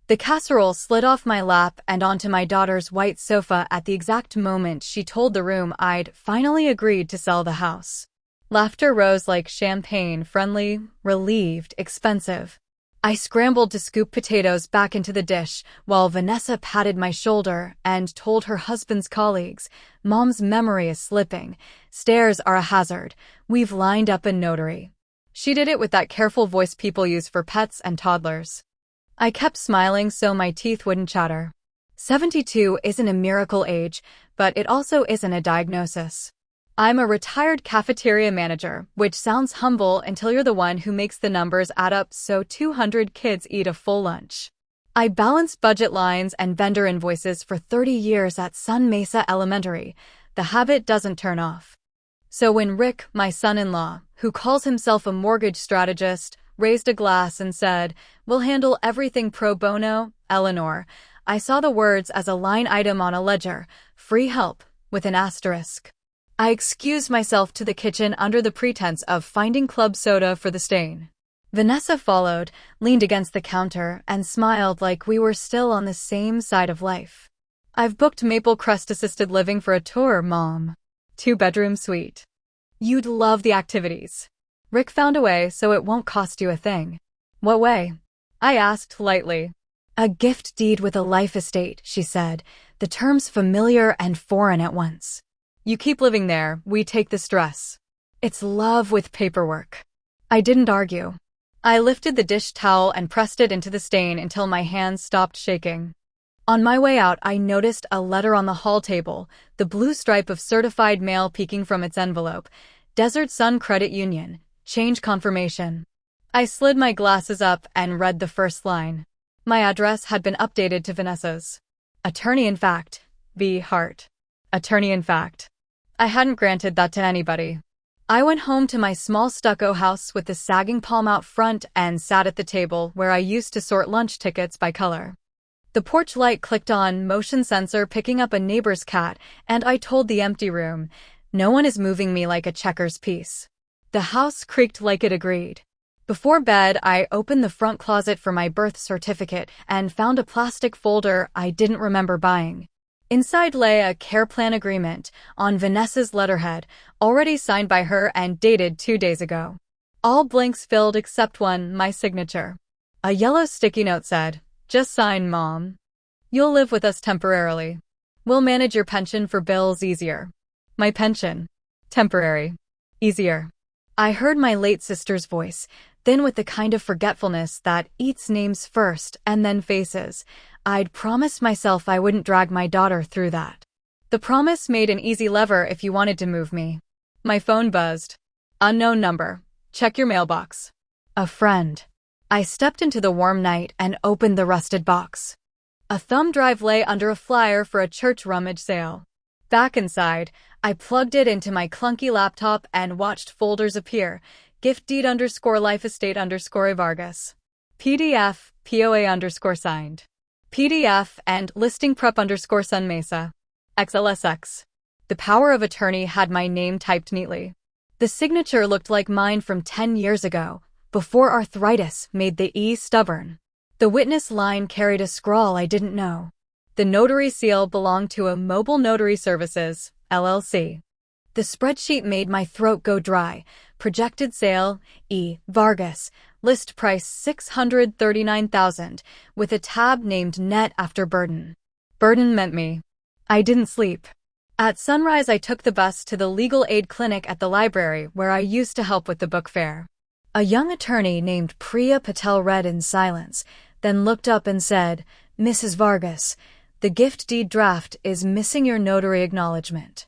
The casserole slid off my lap and onto my daughter's white sofa at the exact moment she told the room I'd finally agreed to sell the house. Laughter rose like champagne, friendly, relieved, expensive. I scrambled to scoop potatoes back into the dish while Vanessa patted my shoulder and told her husband's colleagues, "Mom's memory is slipping. Stairs are a hazard. We've lined up a notary." She did it with that careful voice people use for pets and toddlers. I kept smiling so my teeth wouldn't chatter. 72 isn't a miracle age, but it also isn't a diagnosis. I'm a retired cafeteria manager, which sounds humble until you're the one who makes the numbers add up so 200 kids eat a full lunch. I balanced budget lines and vendor invoices for 30 years at Sun Mesa Elementary. The habit doesn't turn off. So when Rick, my son-in-law, who calls himself a mortgage strategist, raised a glass and said, "We'll handle everything pro bono, Eleanor," I saw the words as a line item on a ledger, "free help," with an asterisk. I excused myself to the kitchen under the pretense of finding club soda for the stain. Vanessa followed, leaned against the counter, and smiled like we were still on the same side of life. "I've booked Maple Crest Assisted Living for a tour, Mom. 2-bedroom suite. You'd love the activities. Rick found a way so it won't cost you a thing." "What way?" I asked lightly. "A gift deed with a life estate," she said, the terms familiar and foreign at once. "You keep living there, we take the stress. It's love with paperwork." I didn't argue. I lifted the dish towel and pressed it into the stain until my hands stopped shaking. On my way out, I noticed a letter on the hall table, the blue stripe of certified mail peeking from its envelope. Desert Sun Credit Union. Change confirmation. I slid my glasses up and read the first line. My address had been updated to Vanessa's. Attorney in fact. V. Hart. Attorney in fact. I hadn't granted that to anybody. I went home to my small stucco house with the sagging palm out front and sat at the table where I used to sort lunch tickets by color. The porch light clicked on, motion sensor picking up a neighbor's cat, and I told the empty room, "No one is moving me like a checkers piece." The house creaked like it agreed. Before bed, I opened the front closet for my birth certificate and found a plastic folder I didn't remember buying. Inside lay a care plan agreement on Vanessa's letterhead, already signed by her and dated 2 days ago. All blanks filled except one, my signature. A yellow sticky note said, "Just sign, Mom. You'll live with us temporarily. We'll manage your pension for bills easier." My pension. Temporary. Easier. I heard my late sister's voice, then with the kind of forgetfulness that eats names first and then faces. I'd promised myself I wouldn't drag my daughter through that. The promise made an easy lever if you wanted to move me. My phone buzzed. Unknown number. Check your mailbox. A friend. I stepped into the warm night and opened the rusted box. A thumb drive lay under a flyer for a church rummage sale. Back inside, I plugged it into my clunky laptop and watched folders appear. Gift deed _ life estate _ Vargas. PDF, POA _ signed. PDF and listing prep _ Sun Mesa. XLSX. The power of attorney had my name typed neatly. The signature looked like mine from 10 years ago, before arthritis made the E stubborn. The witness line carried a scrawl I didn't know. The notary seal belonged to a Mobile Notary Services, LLC. The spreadsheet made my throat go dry. Projected sale, E. Vargas. List price $639,000, with a tab named Net after burden. Burden meant me. I didn't sleep. At sunrise, I took the bus to the legal aid clinic at the library where I used to help with the book fair. A young attorney named Priya Patel read in silence, then looked up and said, "Mrs. Vargas, the gift deed draft is missing your notary acknowledgement.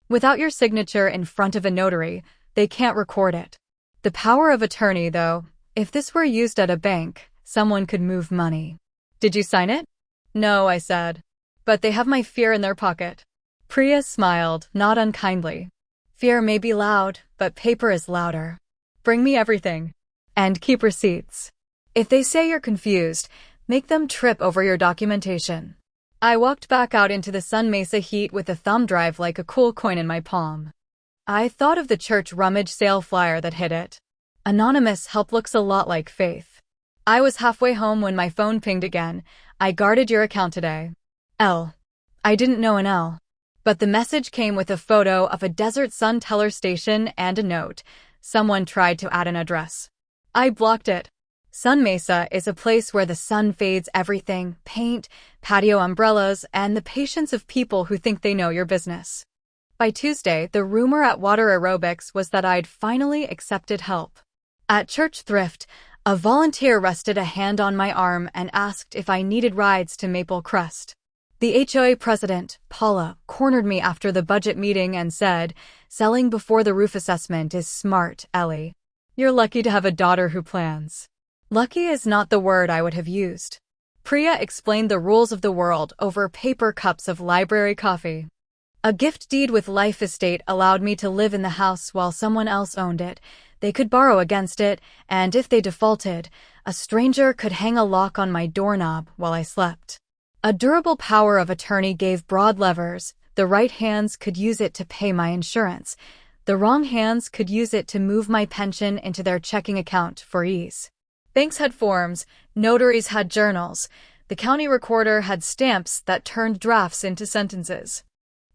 Without your signature in front of a notary, they can't record it. The power of attorney, though, if this were used at a bank, someone could move money." "Did you sign it?" "No," I said. "But they have my fear in their pocket." Priya smiled, not unkindly. "Fear may be loud, but paper is louder. Bring me everything. And keep receipts. If they say you're confused, make them trip over your documentation." I walked back out into the Sun Mesa heat with the thumb drive like a cool coin in my palm. I thought of the church rummage sale flyer that hid it. Anonymous help looks a lot like faith. I was halfway home when my phone pinged again. I guarded your account today. L. I didn't know an L. But the message came with a photo of a Desert Sun teller station and a note. Someone tried to add an address. I blocked it. Sun Mesa is a place where the sun fades everything: paint, patio umbrellas, and the patience of people who think they know your business. By Tuesday, the rumor at Water Aerobics was that I'd finally accepted help. At Church Thrift, a volunteer rested a hand on my arm and asked if I needed rides to Maple Crest. The HOA president, Paula, cornered me after the budget meeting and said, "Selling before the roof assessment is smart, Ellie. You're lucky to have a daughter who plans." Lucky is not the word I would have used. Priya explained the rules of the world over paper cups of library coffee. A gift deed with life estate allowed me to live in the house while someone else owned it. They could borrow against it, and if they defaulted, a stranger could hang a lock on my doorknob while I slept. A durable power of attorney gave broad levers. The right hands could use it to pay my insurance. The wrong hands could use it to move my pension into their checking account for ease. Banks had forms, notaries had journals. The county recorder had stamps that turned drafts into sentences.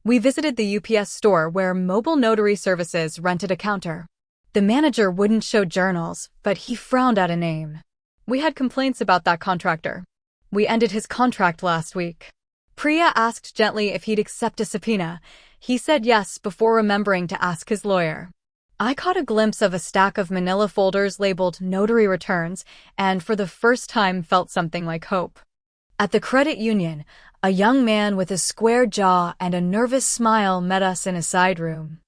We visited the UPS store where Mobile Notary Services rented a counter. The manager wouldn't show journals, but he frowned at a name. We had complaints about that contractor. We ended his contract last week. Priya asked gently if he'd accept a subpoena. He said yes before remembering to ask his lawyer. I caught a glimpse of a stack of manila folders labeled notary returns and for the first time felt something like hope. At the credit union, a young man with a square jaw and a nervous smile met us in a side room.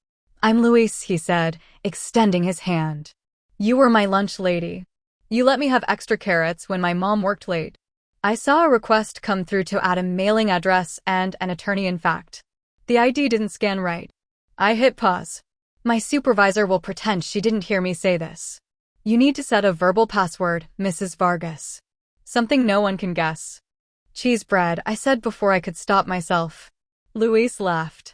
"I'm Luis," he said, extending his hand. "You were my lunch lady. You let me have extra carrots when my mom worked late." I saw a request come through to add a mailing address and an attorney in fact. The ID didn't scan right. I hit pause. My supervisor will pretend she didn't hear me say this. "You need to set a verbal password, Mrs. Vargas. Something no one can guess." "Cheese bread," I said before I could stop myself. Luis laughed.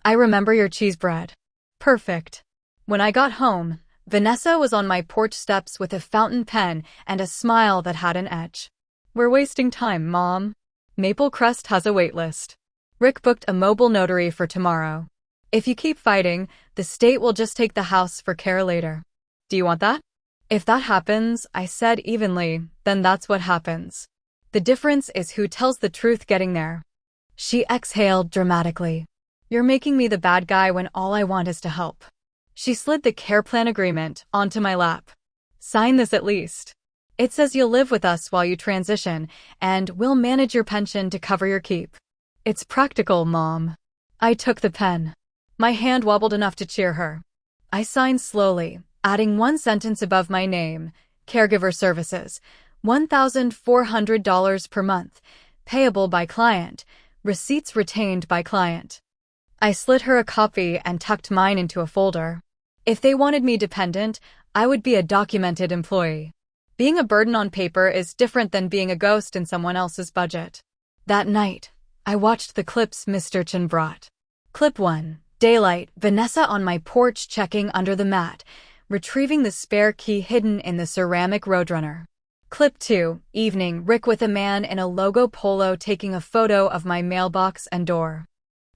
"I remember your cheese bread." Perfect. When I got home, Vanessa was on my porch steps with a fountain pen and a smile that had an edge. "We're wasting time, Mom. Maple Crest has a wait list. Rick booked a mobile notary for tomorrow. If you keep fighting, the state will just take the house for care later. Do you want that?" "If that happens," I said evenly, "then that's what happens. The difference is who tells the truth getting there." She exhaled dramatically. "You're making me the bad guy when all I want is to help." She slid the care plan agreement onto my lap. "Sign this at least. It says you'll live with us while you transition, and we'll manage your pension to cover your keep. It's practical, Mom." I took the pen. My hand wobbled enough to cheer her. I signed slowly, adding one sentence above my name: "Caregiver services, $1,400 per month, payable by client, receipts retained by client." I slid her a copy and tucked mine into a folder. If they wanted me dependent, I would be a documented employee. Being a burden on paper is different than being a ghost in someone else's budget. That night, I watched the clips Mr. Chen brought. Clip 1, daylight, Vanessa on my porch checking under the mat, retrieving the spare key hidden in the ceramic Roadrunner. Clip 2, evening, Rick with a man in a logo polo taking a photo of my mailbox and door.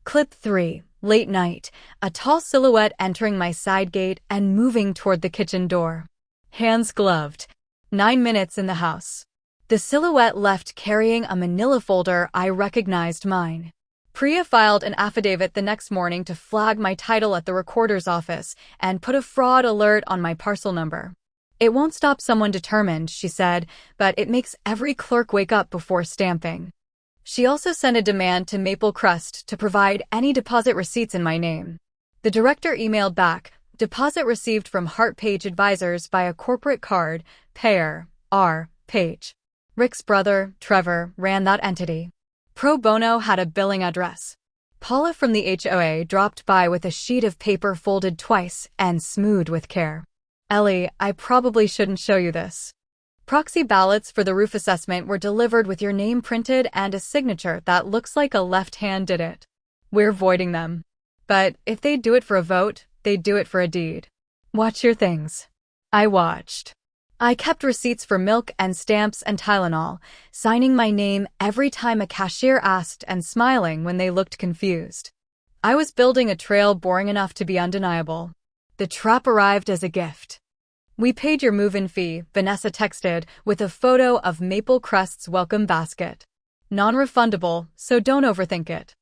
Clip 3, late night, a tall silhouette entering my side gate and moving toward the kitchen door. Hands gloved. 9 minutes in the house. The silhouette left carrying a manila folder. I recognized mine. Priya filed an affidavit the next morning to flag my title at the recorder's office and put a fraud alert on my parcel number. "It won't stop someone determined," she said, "but it makes every clerk wake up before stamping." She also sent a demand to Maple Crest to provide any deposit receipts in my name. The director emailed back, "Deposit received from Heart Page Advisors by a corporate card, payer, R. Page." Rick's brother, Trevor, ran that entity. Pro Bono had a billing address. Paula from the HOA dropped by with a sheet of paper folded twice and smoothed with care. "Ellie, I probably shouldn't show you this. Proxy ballots for the roof assessment were delivered with your name printed and a signature that looks like a left hand did it. We're voiding them. But if they do it for a vote, they do it for a deed. Watch your things." I watched. I kept receipts for milk and stamps and Tylenol, signing my name every time a cashier asked and smiling when they looked confused. I was building a trail boring enough to be undeniable. The trap arrived as a gift. "We paid your move-in fee," Vanessa texted, with a photo of Maple Crest's welcome basket. "Non-refundable, so don't overthink it."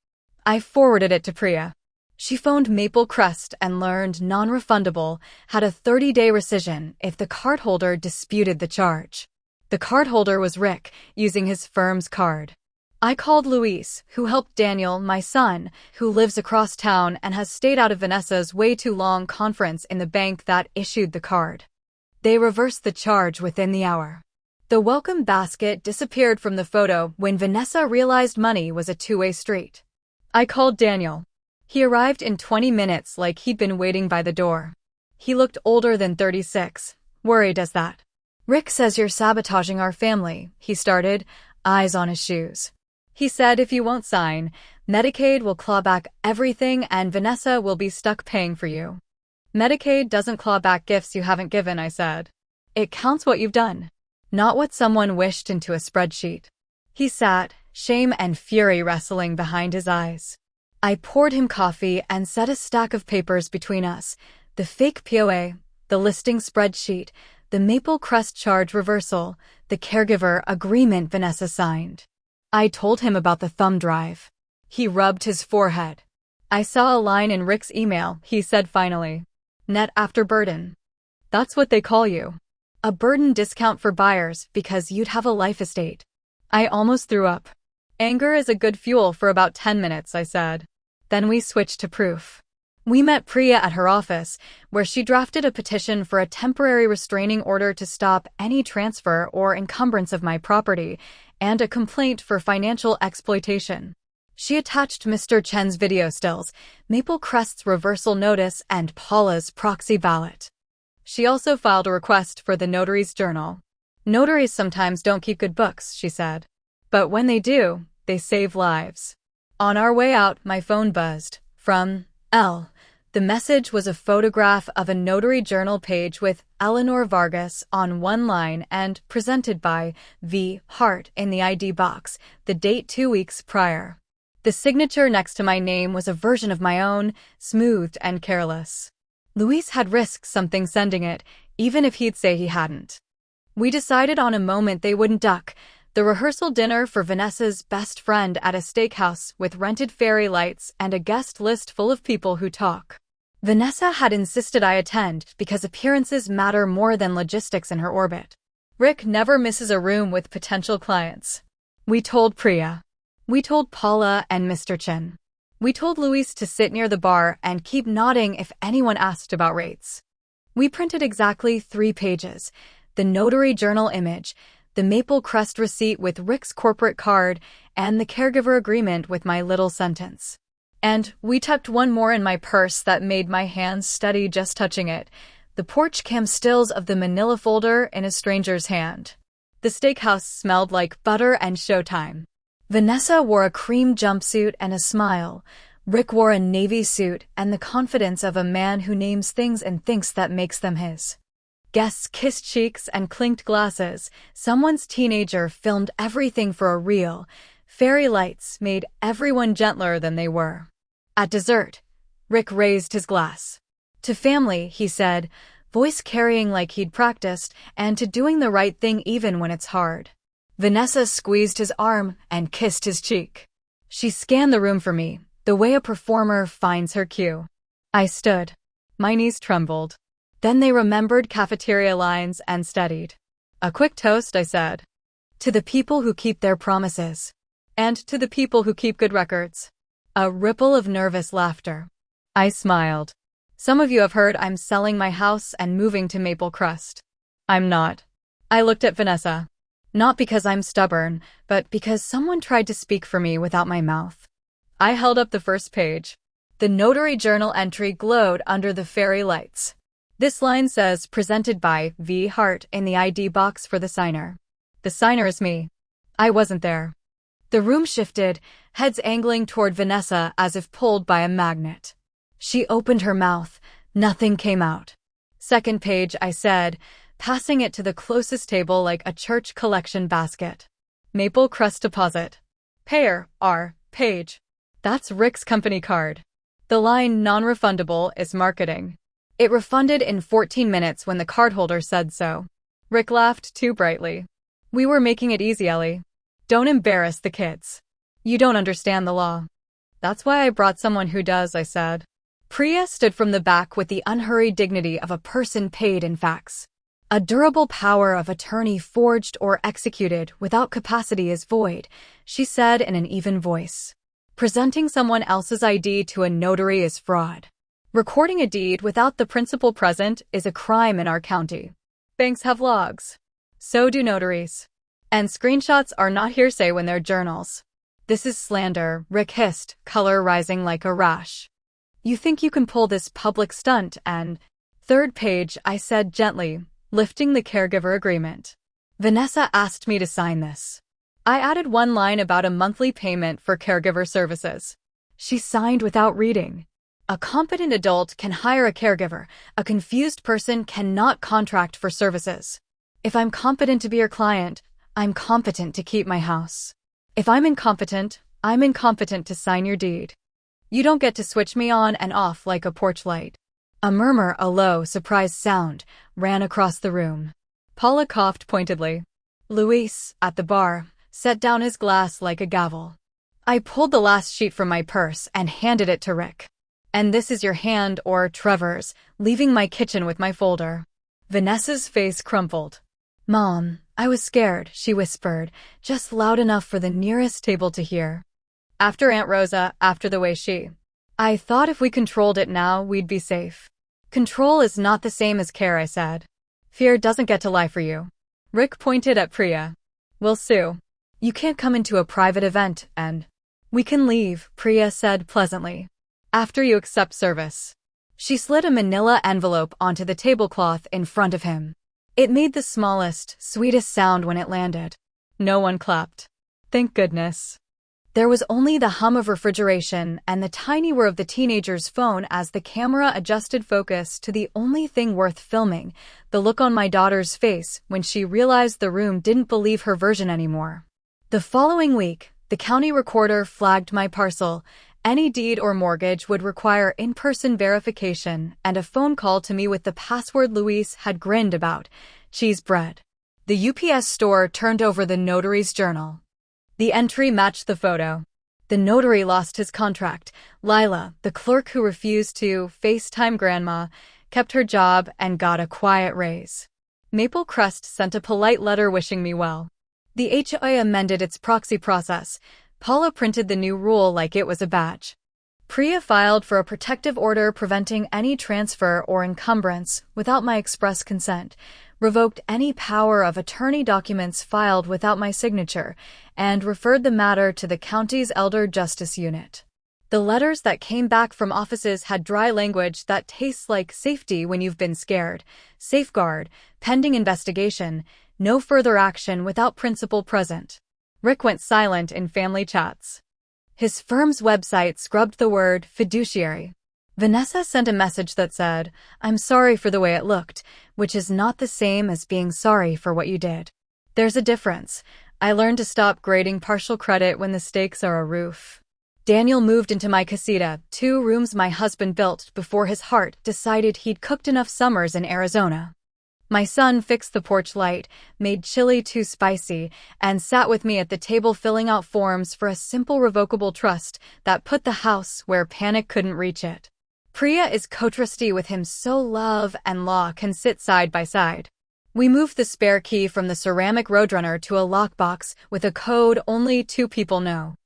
I forwarded it to Priya. She phoned Maple Crest and learned non-refundable had a 30-day rescission if the cardholder disputed the charge. The cardholder was Rick, using his firm's card. I called Luis, who helped Daniel, my son, who lives across town and has stayed out of Vanessa's way-too-long conference in the bank that issued the card. They reversed the charge within the hour. The welcome basket disappeared from the photo when Vanessa realized money was a two-way street. I called Daniel. He arrived in 20 minutes like he'd been waiting by the door. He looked older than 36, worried as that. "Rick says you're sabotaging our family," he started, eyes on his shoes. "He said if you won't sign, Medicaid will claw back everything and Vanessa will be stuck paying for you." "Medicaid doesn't claw back gifts you haven't given," I said. "It counts what you've done, not what someone wished into a spreadsheet." He sat, shame and fury wrestling behind his eyes. I poured him coffee and set a stack of papers between us, the fake POA, the listing spreadsheet, the Maple Crest charge reversal, the caregiver agreement Vanessa signed. I told him about the thumb drive. He rubbed his forehead. "I saw a line in Rick's email," he said finally. "Net after burden. That's what they call you. A burden discount for buyers because you'd have a life estate." I almost threw up. "Anger is a good fuel for about 10 minutes, I said. Then we switched to proof. We met Priya at her office, where she drafted a petition for a temporary restraining order to stop any transfer or encumbrance of my property, and a complaint for financial exploitation. She attached Mr. Chen's video stills, Maple Crest's reversal notice, and Paula's proxy ballot. She also filed a request for the notary's journal. "Notaries sometimes don't keep good books," she said. "But when they do, they save lives." On our way out, my phone buzzed. From L. The message was a photograph of a notary journal page with Eleanor Vargas on one line and presented by V. Hart in the ID box, the date 2 weeks prior. The signature next to my name was a version of my own, smoothed and careless. Luis had risked something sending it, even if he'd say he hadn't. We decided on a moment they wouldn't duck, the rehearsal dinner for Vanessa's best friend at a steakhouse with rented fairy lights and a guest list full of people who talk. Vanessa had insisted I attend because appearances matter more than logistics in her orbit. Rick never misses a room with potential clients. We told Priya. We told Paula and Mr. Chen. We told Luis to sit near the bar and keep nodding if anyone asked about rates. We printed exactly 3 pages, the notary journal image, the Maple Crest receipt with Rick's corporate card, and the caregiver agreement with my little sentence. And we tucked one more in my purse that made my hands steady just touching it, the porch cam stills of the manila folder in a stranger's hand. The steakhouse smelled like butter and showtime. Vanessa wore a cream jumpsuit and a smile. Rick wore a navy suit and the confidence of a man who names things and thinks that makes them his. Guests kissed cheeks and clinked glasses. Someone's teenager filmed everything for a reel. Fairy lights made everyone gentler than they were. At dessert, Rick raised his glass. To family, he said, voice carrying like he'd practiced, and to doing the right thing even when it's hard. Vanessa squeezed his arm and kissed his cheek. She scanned the room for me, the way a performer finds her cue. I stood. My knees trembled. Then they remembered cafeteria lines and steadied. "A quick toast," I said. "To the people who keep their promises. And to the people who keep good records." A ripple of nervous laughter. I smiled. "Some of you have heard I'm selling my house and moving to Maple Crest. I'm not." I looked at Vanessa. Not because I'm stubborn, but because someone tried to speak for me without my mouth. I held up the first page. The notary journal entry glowed under the fairy lights. This line says, presented by V. Hart in the ID box for the signer. The signer is me. I wasn't there. The room shifted, heads angling toward Vanessa as if pulled by a magnet. She opened her mouth. Nothing came out. "Second page," I said, passing it to the closest table like a church collection basket. Maple crust deposit. Payer, R. Page. That's Rick's company card. The line non-refundable is marketing. It refunded in 14 minutes when the cardholder said so. Rick laughed too brightly. We were making it easy, Ellie. Don't embarrass the kids. You don't understand the law. That's why I brought someone who does, I said. Priya stood from the back with the unhurried dignity of a person paid in facts. A durable power of attorney forged or executed without capacity is void, she said in an even voice. Presenting someone else's ID to a notary is fraud. Recording a deed without the principal present is a crime in our county. Banks have logs. So do notaries. And screenshots are not hearsay when they're journals. This is slander, Rick hissed, color rising like a rash. You think you can pull this public stunt and… Third page, I said gently, lifting the caregiver agreement. Vanessa asked me to sign this. I added one line about a monthly payment for caregiver services. She signed without reading. A competent adult can hire a caregiver. A confused person cannot contract for services. If I'm competent to be your client, I'm competent to keep my house. If I'm incompetent to sign your deed. You don't get to switch me on and off like a porch light. A murmur, a low, surprised sound, ran across the room. Paula coughed pointedly. Luis, at the bar, set down his glass like a gavel. I pulled the last sheet from my purse and handed it to Rick. And this is your hand or Trevor's, leaving my kitchen with my folder. Vanessa's face crumpled. Mom, I was scared, she whispered, just loud enough for the nearest table to hear. After Aunt Rosa, after the way she… I thought if we controlled it now, we'd be safe. Control is not the same as care, I said. Fear doesn't get to lie for you. Rick pointed at Priya. We'll sue. You can't come into a private event and… We can leave, Priya said pleasantly. After you accept service. She slid a manila envelope onto the tablecloth in front of him. It made the smallest, sweetest sound when it landed. No one clapped. Thank goodness. There was only the hum of refrigeration and the tiny whir of the teenager's phone as the camera adjusted focus to the only thing worth filming, the look on my daughter's face when she realized the room didn't believe her version anymore. The following week, the county recorder flagged my parcel. Any deed or mortgage would require in-person verification and a phone call to me with the password Luis had grinned about, cheese bread. The UPS store turned over the notary's journal. The entry matched the photo. The notary lost his contract. Lila, the clerk who refused to FaceTime grandma, kept her job and got a quiet raise. Maple Crest sent a polite letter wishing me well. The HOA amended its proxy process. Paula printed the new rule like it was a badge. Priya filed for a protective order preventing any transfer or encumbrance without my express consent, revoked any power of attorney documents filed without my signature, and referred the matter to the county's Elder Justice Unit. The letters that came back from offices had dry language that tastes like safety when you've been scared, safeguard, pending investigation, no further action without principal present. Rick went silent in family chats. His firm's website scrubbed the word fiduciary. Vanessa sent a message that said, I'm sorry for the way it looked, which is not the same as being sorry for what you did. There's a difference. I learned to stop grading partial credit when the stakes are a roof. Daniel moved into my casita, 2 rooms my husband built before his heart decided he'd cooked enough summers in Arizona. My son fixed the porch light, made chili too spicy, and sat with me at the table filling out forms for a simple revocable trust that put the house where panic couldn't reach it. Priya is co-trustee with him so love and law can sit side by side. We moved the spare key from the ceramic Roadrunner to a lockbox with a code only 2 people know.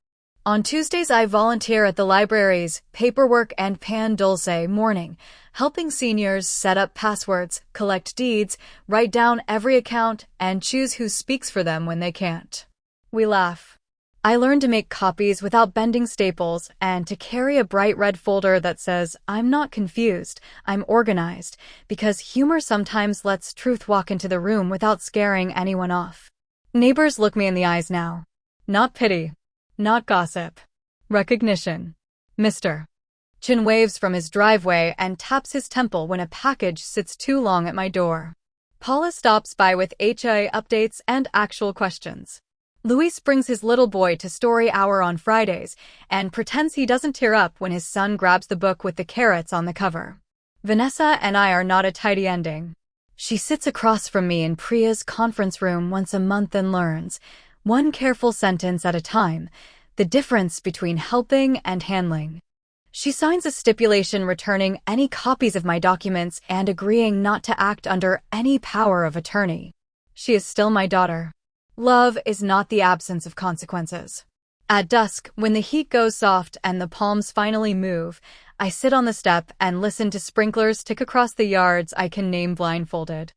On Tuesdays I volunteer at the library's Paperwork and Pan Dulce morning, helping seniors set up passwords, collect deeds, write down every account, and choose who speaks for them when they can't. We laugh. I learned to make copies without bending staples and to carry a bright red folder that says, I'm not confused, I'm organized, because humor sometimes lets truth walk into the room without scaring anyone off. Neighbors look me in the eyes now. Not pity. Not gossip. Recognition. Mr. Chin waves from his driveway and taps his temple when a package sits too long at my door. Paula stops by with HA updates and actual questions. Luis brings his little boy to story hour on Fridays and pretends he doesn't tear up when his son grabs the book with the carrots on the cover. Vanessa and I are not a tidy ending. She sits across from me in Priya's conference room once a month and learns, one careful sentence at a time, the difference between helping and handling. She signs a stipulation returning any copies of my documents and agreeing not to act under any power of attorney. She is still my daughter. Love is not the absence of consequences. At dusk, when the heat goes soft and the palms finally move, I sit on the step and listen to sprinklers tick across the yards I can name blindfolded.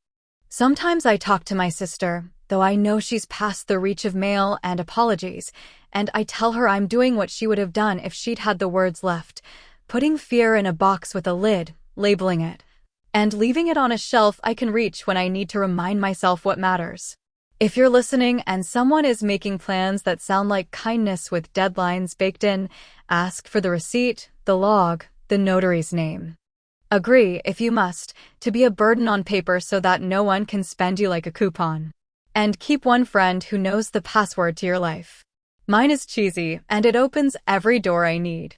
Sometimes I talk to my sister, though I know she's past the reach of mail and apologies, and I tell her I'm doing what she would have done if she'd had the words left, putting fear in a box with a lid, labeling it, and leaving it on a shelf I can reach when I need to remind myself what matters. If you're listening and someone is making plans that sound like kindness with deadlines baked in, ask for the receipt, the log, the notary's name. Agree, if you must, to be a burden on paper so that no one can spend you like a coupon. And keep one friend who knows the password to your life. Mine is cheesy, and it opens every door I need.